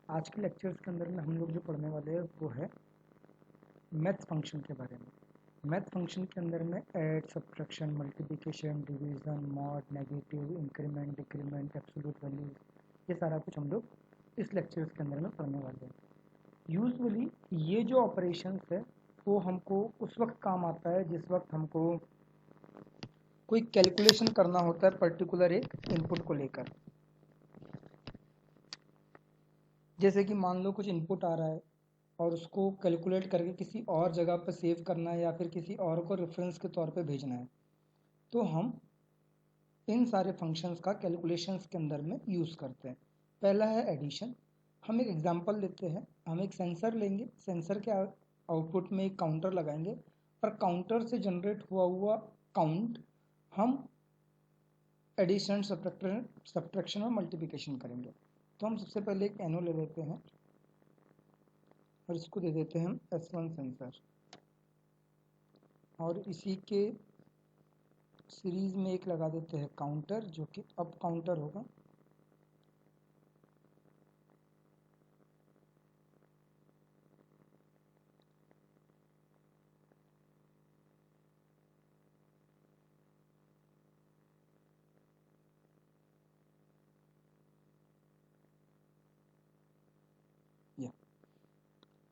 आज के लेक्चर्स के अंदर में हम लोग जो पढ़ने वाले हैं वो है मैथ फंक्शन के बारे में। मैथ फंक्शन के अंदर में add, subtraction, multiplication, division, mod, negative, increment, decrement, absolute values, ये सारा कुछ हम लोग इस लेक्चर्स के अंदर में पढ़ने वाले हैं। यूजुअली ये जो ऑपरेशंस है वो हमको उस वक्त काम आता है जिस वक्त हमको कोई कैलकुलेशन करना होता है पर्टिकुलर एक इनपुट को लेकर। जैसे कि मान लो कुछ इनपुट आ रहा है और उसको कैलकुलेट करके किसी और जगह पर सेव करना है या फिर किसी और को रेफरेंस के तौर पे भेजना है, तो हम इन सारे फंक्शंस का कैलकुलेशंस के अंदर में यूज़ करते हैं। पहला है एडिशन। हम एक एग्जांपल लेते हैं, हम एक सेंसर लेंगे, सेंसर के आउटपुट में एक काउंटर लगाएंगे और काउंटर से जनरेट हुआ काउंट हम एडिशन, सब्ट्रैक्शन और मल्टीप्लिकेशन करेंगे। तो हम सबसे पहले एक एनो ले लेते हैं और इसको दे देते हैं हम S1 सेंसर, और इसी के सीरीज में एक लगा देते हैं काउंटर जो कि अप काउंटर होगा। या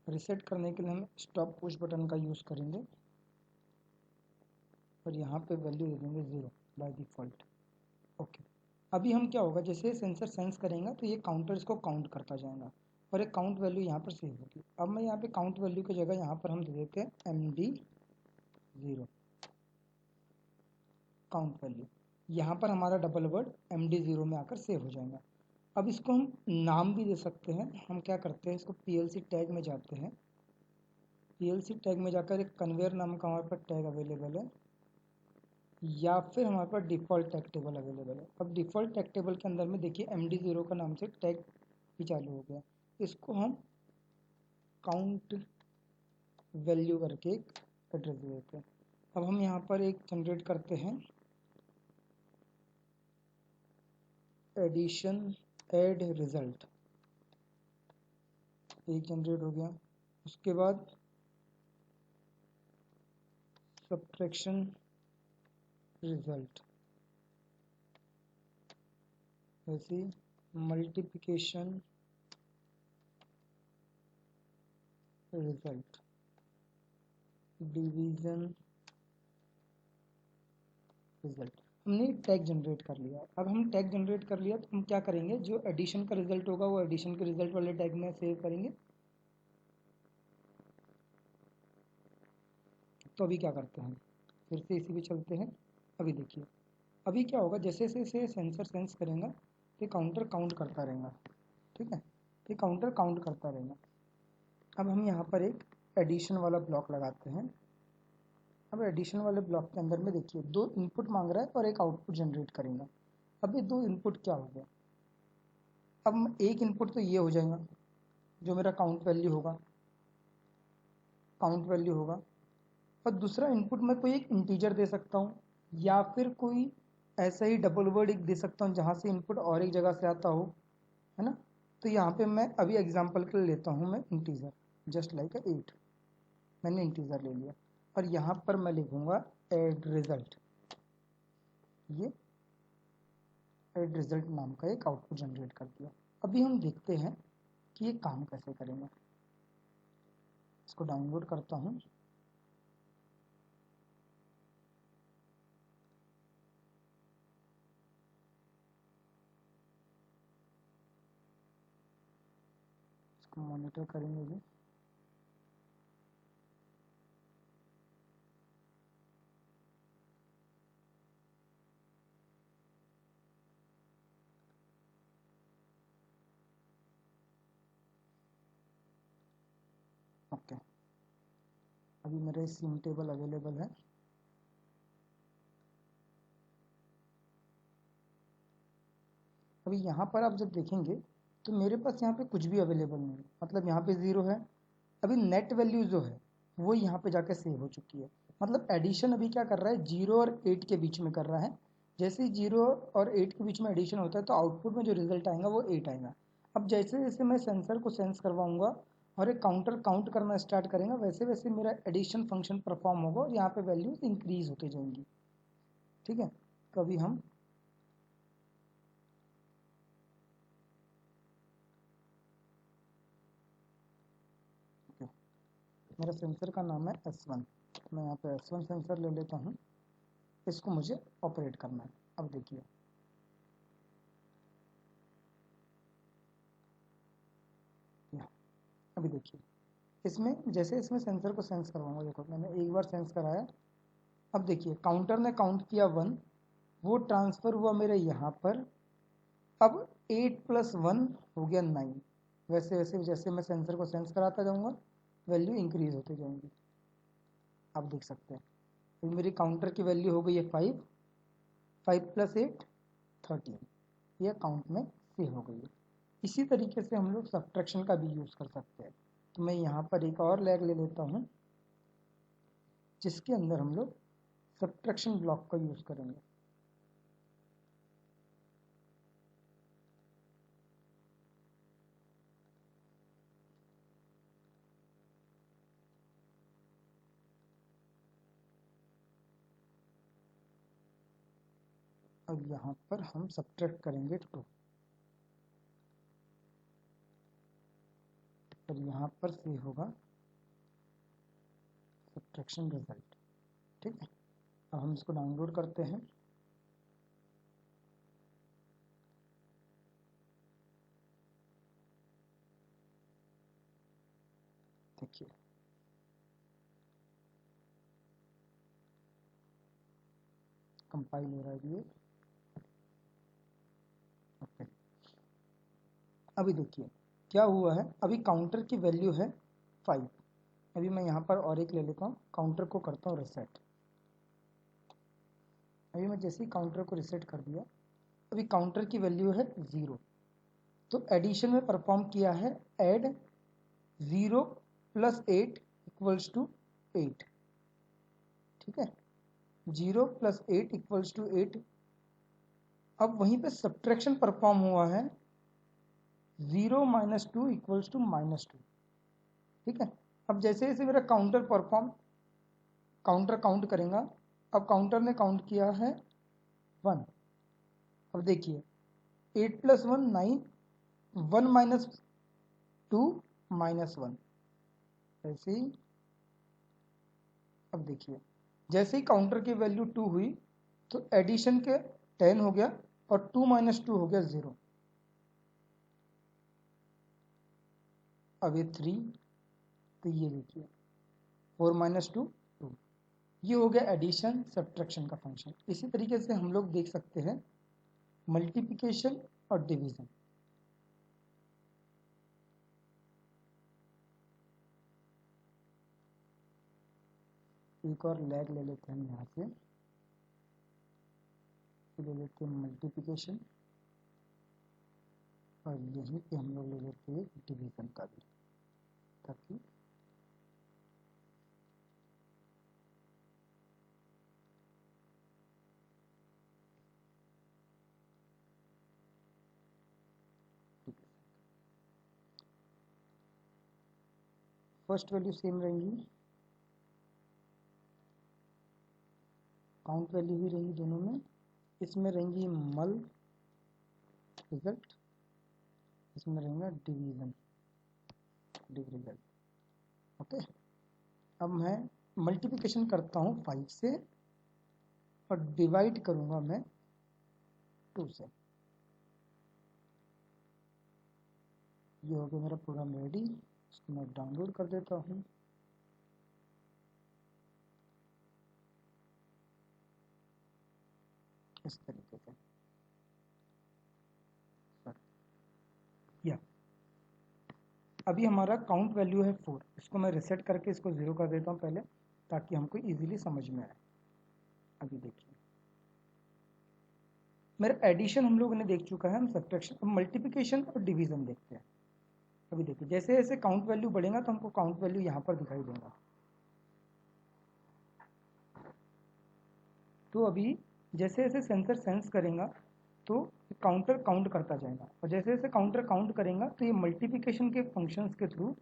रिसेट करने के लिए हम स्टॉप पुश बटन का यूज़ करेंगे और यहाँ पे वैल्यू दे देंगे 0 बाय डिफ़ॉल्ट। ओके, अभी हम क्या होगा, जैसे सेंसर सेंस करेंगे तो ये काउंटर इसको काउंट करता जाएगा और एक काउंट वैल्यू यहाँ पर सेव होगी। अब मैं यहाँ पे काउंट वैल्यू की जगह यहाँ पर हम दे देते हैं MD0 काउंट वैल्यू। यहाँ पर हमारा डबल वर्ड MD0 में आकर सेव हो जाएगा। अब इसको हम नाम भी दे सकते हैं। हम क्या करते हैं, इसको PLC टैग में जाते हैं, PLC टैग में जाकर एक कन्वेयर नाम का हमारे पास टैग अवेलेबल है या फिर हमारे पास डिफ़ॉल्ट टैग टेबल अवेलेबल है। अब डिफ़ॉल्ट टैग टेबल के अंदर में देखिए MD0 का नाम से टैग भी चालू हो गया। इसको हम काउंट वैल्यू करके एक एड्रेस दे देते हैं। अब हम यहाँ पर एक जनरेट करते हैं एडिशन ऐड रिजल्ट, एक जनरेट हो गया। उसके बाद सब्ट्रैक्शन रिजल्ट, ऐसे मल्टीप्लिकेशन रिजल्ट, डिवीजन रिजल्ट। हमने टैग जनरेट कर लिया। अब हम टैग जनरेट कर लिया तो हम क्या करेंगे, जो एडिशन का रिजल्ट होगा वो एडिशन के रिजल्ट वाले टैग में सेव करेंगे। तो अभी क्या करते हैं, फिर से इसी पे चलते हैं। अभी देखिए अभी क्या होगा, जैसे जैसे सेंसर सेंस करेगा ये काउंटर काउंट करता रहेगा। ठीक है, ये काउंटर काउंट करता रहेगा। अब हम यहाँ पर एक एडिशन वाला ब्लॉक लगाते हैं। अब एडिशन वाले ब्लॉक के अंदर में देखिए 2 इनपुट मांग रहा है और एक आउटपुट जनरेट करेगा। अब ये 2 इनपुट क्या हो गया, अब एक इनपुट तो ये हो जाएगा जो मेरा काउंट वैल्यू होगा, और दूसरा इनपुट मैं कोई एक इंटीजर दे सकता हूँ या फिर कोई ऐसा ही डबल वर्ड एक दे सकता हूँ जहाँ से इनपुट और एक जगह से आता हो, है ना। तो यहाँ पे मैं अभी एग्जांपल के लिए लेता हूँ मैं इंटीजर, जस्ट लाइक 8 मैंने इंटीजर ले लिया और यहाँ पर मैं लिखूँगा एड रिजल्ट। ये एड रिजल्ट नाम का एक आउटपुट जनरेट कर दिया। अभी हम देखते हैं कि ये काम कैसे करेंगे। इसको डाउनलोड करता हूँ। इसको मॉनिटर करेंगे भी। ओके, अभी मेरा सिम टेबल अवेलेबल है। अभी यहाँ पर आप जब देखेंगे तो मेरे पास यहाँ पे कुछ भी अवेलेबल नहीं है, मतलब यहाँ पे 0 है। अभी नेट वैल्यू जो है वो यहाँ पे जाके सेव हो चुकी है। मतलब एडिशन अभी क्या कर रहा है, 0 और 8 के बीच में कर रहा है। जैसे ही 0 और 8 के बीच में एडिशन होता है तो आउटपुट में जो रिजल्ट आएगा वो 8 आएगा। अब जैसे जैसे मैं सेंसर को सेंस करवाऊंगा और एक काउंटर काउंट करना स्टार्ट करेगा, वैसे वैसे मेरा एडिशन फंक्शन परफॉर्म होगा और यहाँ पे वैल्यूज इंक्रीज होती जाएंगी। ठीक है, तो अभी हम मेरा सेंसर का नाम है S1, मैं यहाँ पे S1 सेंसर ले लेता हूँ, इसको मुझे ऑपरेट करना है। अब देखिए अभी देखिए इसमें जैसे इसमें सेंसर को सेंस करवाऊंगा, देखो मैंने एक बार सेंस कराया। अब देखिए काउंटर ने काउंट किया 1, वो ट्रांसफर हुआ मेरे यहाँ पर। अब 8 + 1 हो गया 9। वैसे वैसे जैसे मैं सेंसर को सेंस कराता जाऊंगा वैल्यू इंक्रीज होती जाएंगी। आप देख सकते हैं तो मेरी काउंटर की वैल्यू हो गई है 5, 5 + 8 13, यह काउंट में सेव हो गई है। इसी तरीके से हम लोग सब्ट्रैक्शन का भी यूज़ कर सकते हैं। तो मैं यहाँ पर एक और लैग ले लेता हूँ जिसके अंदर हम लोग सब्ट्रैक्शन ब्लॉक का यूज़ करेंगे। अब यहाँ पर हम सब्ट्रैक्ट करेंगे 2 और यहाँ पर सेव होगा सब्ट्रैक्शन रिजल्ट। ठीक है, अब हम इसको डाउनलोड करते हैं। देखिए कंपाइल हो रहा है ये। ओके, अभी देखिए क्या हुआ है। अभी काउंटर की वैल्यू है 5। अभी मैं यहाँ पर और एक ले लेता हूँ, काउंटर को करता हूँ रिसेट। अभी मैं जैसे ही काउंटर को रिसेट कर दिया, अभी काउंटर की वैल्यू है 0। तो एडिशन में परफॉर्म किया है ऐड 0 + 8 = 8। ठीक है, 0 + 8 = 8। अब वहीं पे सब्ट्रैक्शन परफॉर्म हुआ है 0 - 2 = -2। ठीक है, अब जैसे जैसे मेरा काउंटर काउंट करेगा। अब काउंटर ने काउंट किया है 1। अब देखिए 8 + 1 9, 1 - 2 -1। ऐसे ही अब देखिए जैसे ही काउंटर की वैल्यू 2 हुई तो एडिशन के 10 हो गया और 2 - 2 हो गया 0। अब ये 3, तो ये देखिए 4 - 2 2। ये हो गया एडिशन सब्ट्रैक्शन का फंक्शन। इसी तरीके से हम लोग देख सकते हैं मल्टीप्लिकेशन और डिवीजन। एक और लैग ले लेते हैं हम यहाँ से, ले लेते हैं मल्टीप्लिकेशन और यहीं पे हम लोग ले लेते हैं डिवीजन का भी, ताकि फर्स्ट वैल्यू सेम रहेंगी, काउंट वैल्यू भी रहेंगी दोनों में। इसमें रहेंगी मल रिजल्ट, इसमें रहेगा डिवीजन रिजल्ट। ओके, अब मैं मल्टीप्लिकेशन करता हूँ 5 से और डिवाइड करूँगा मैं 2 से। ये हो गया मेरा प्रोग्राम रेडी, इसको मैं डाउनलोड कर देता हूँ। इस तरीके से या अभी हमारा काउंट वैल्यू है 4। इसको मैं रिसेट करके इसको 0 कर देता हूँ पहले, ताकि हमको इजीली समझ में आए। अभी देखिए मेरा एडिशन हम लोगों ने देख चुका है, हम सब्ट्रैक्शन, अब मल्टीप्लिकेशन और डिवीजन देखते हैं। अभी देखिए जैसे जैसे काउंट वैल्यू बढ़ेगा तो हमको काउंट वैल्यू यहाँ पर दिखाई देगा। तो अभी जैसे जैसे सेंसर सेंस करेगा तो काउंटर काउंट करता जाएगा, और जैसे जैसे काउंटर काउंट करेगा तो ये मल्टीप्लिकेशन के फंक्शंस के थ्रू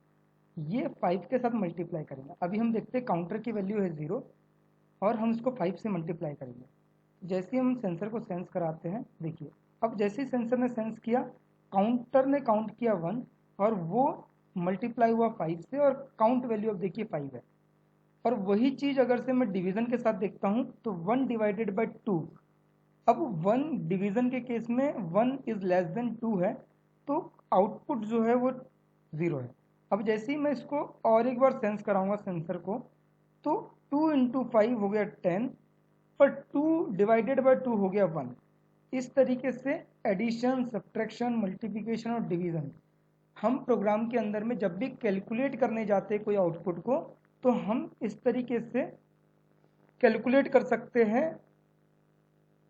ये 5 के साथ मल्टीप्लाई करेगा। अभी हम देखते हैं काउंटर की वैल्यू है 0 और हम इसको 5 से मल्टीप्लाई करेंगे। जैसे हम सेंसर को सेंस कराते हैं, देखिए अब जैसे ही सेंसर ने सेंस किया, काउंटर ने काउंट किया 1 और वो मल्टीप्लाई हुआ 5 से, और काउंट वैल्यू अब देखिए 5 है। और वही चीज़ अगर से मैं डिवीज़न के साथ देखता हूँ तो 1 डिवाइडेड बाई 2, अब 1 डिवीज़न के केस में 1 इज़ लेस देन 2 है, तो आउटपुट जो है वो 0 है। अब जैसे ही मैं इसको और एक बार सेंस कराऊंगा सेंसर को, तो 2 इंटू 5 हो गया 10, पर 2 डिवाइडेड बाय 2 हो गया 1। इस तरीके से एडिशन, सब्ट्रैक्शन, मल्टीप्लिकेशन और डिवीज़न हम प्रोग्राम के अंदर में जब भी कैलकुलेट करने जाते हैं कोई आउटपुट को, तो हम इस तरीके से कैलकुलेट कर सकते हैं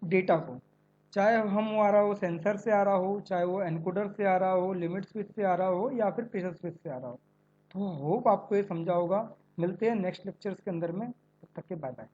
डेटा को, चाहे हम आ रहा हो सेंसर से आ रहा हो, चाहे वो एनकोडर से आ रहा हो, लिमिट स्विच से आ रहा हो, या फिर प्रेशर स्विच से आ रहा हो। तो होप आपको ये समझा होगा। मिलते हैं नेक्स्ट लेक्चर्स के अंदर में, तब तक के बाय बाय।